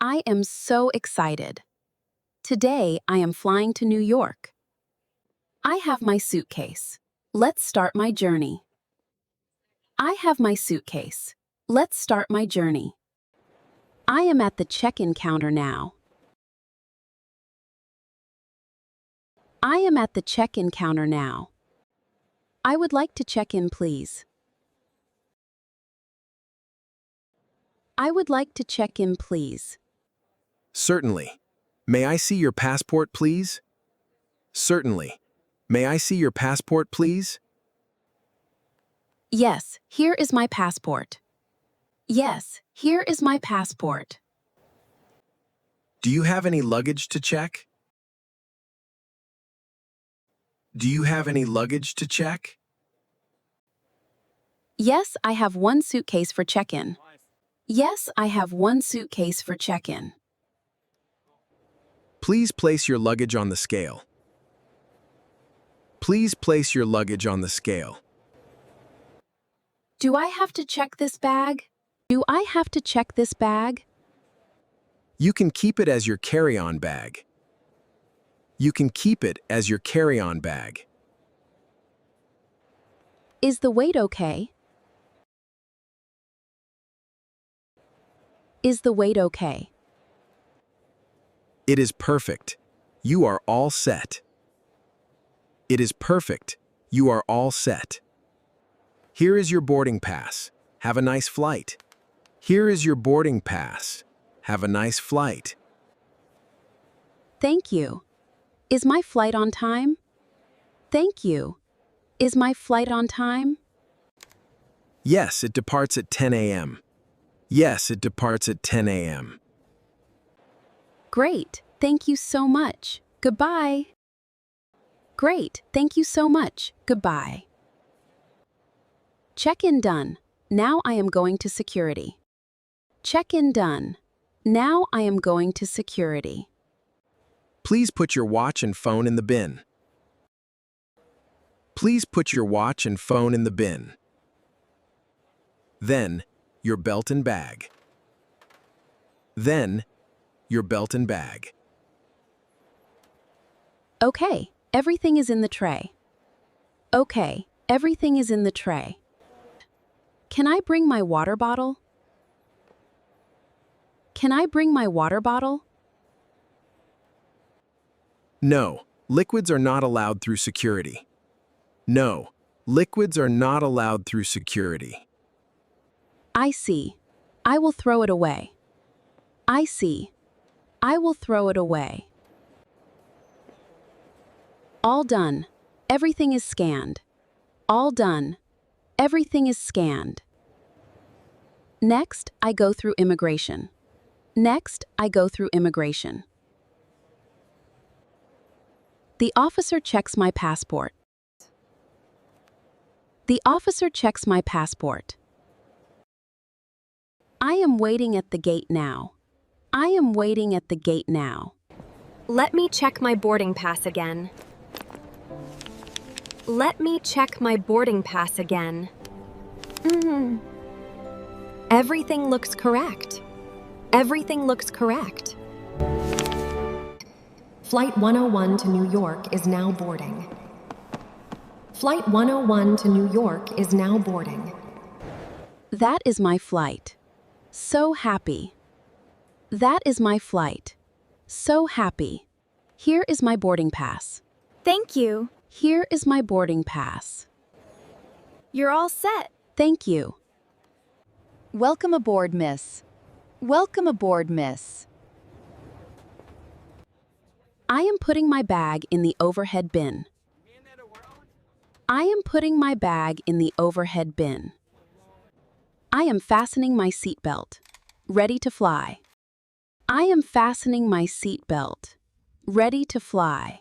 I am so excited. Today, I am flying to New York. I have my suitcase. Let's start my journey. I have my suitcase. Let's start my journey. I am at the check-in counter now. I am at the check-in counter now. I would like to check in, please. I would like to check in, please. Certainly. May I see your passport, please? Certainly. May I see your passport, please? Yes, here is my passport. Yes, here is my passport. Do you have any luggage to check? Do you have any luggage to check? Yes, I have one suitcase for check-in. Yes, I have one suitcase for check-in. Please place your luggage on the scale. Please place your luggage on the scale. Do I have to check this bag? Do I have to check this bag? You can keep it as your carry-on bag. You can keep it as your carry-on bag. Is the weight okay? Is the weight okay? It is perfect. You are all set. It is perfect. You are all set. Here is your boarding pass. Have a nice flight. Here is your boarding pass. Have a nice flight. Thank you. Is my flight on time? Thank you. Is my flight on time? Yes, it departs at 10 a.m. Yes, it departs at 10 a.m. Great. Thank you so much. Goodbye. Great. Thank you so much. Goodbye. Check-in done. Now I am going to security. Check-in done. Now I am going to security. Please put your watch and phone in the bin. Please put your watch and phone in the bin. Then, your belt and bag. Then, your belt and bag. Okay, everything is in the tray. Okay, everything is in the tray. Can I bring my water bottle? Can I bring my water bottle? No, liquids are not allowed through security. No, liquids are not allowed through security. I see. I will throw it away. I see. I will throw it away. All done. Everything is scanned. All done. Everything is scanned. Next, I go through immigration. Next, I go through immigration. The officer checks my passport. The officer checks my passport. I am waiting at the gate now. I am waiting at the gate now. Let me check my boarding pass again. Let me check my boarding pass again. Everything looks correct. Everything looks correct. Flight 101 to New York is now boarding. Flight 101 to New York is now boarding. That is my flight. So happy. That is my flight. So happy. Here is my boarding pass. Thank you. Here is my boarding pass. You're all set. Thank you. Welcome aboard, miss. Welcome aboard, miss. I am putting my bag in the overhead bin. I am putting my bag in the overhead bin. I am fastening my seatbelt. Ready to fly. I am fastening my seatbelt. Ready to fly.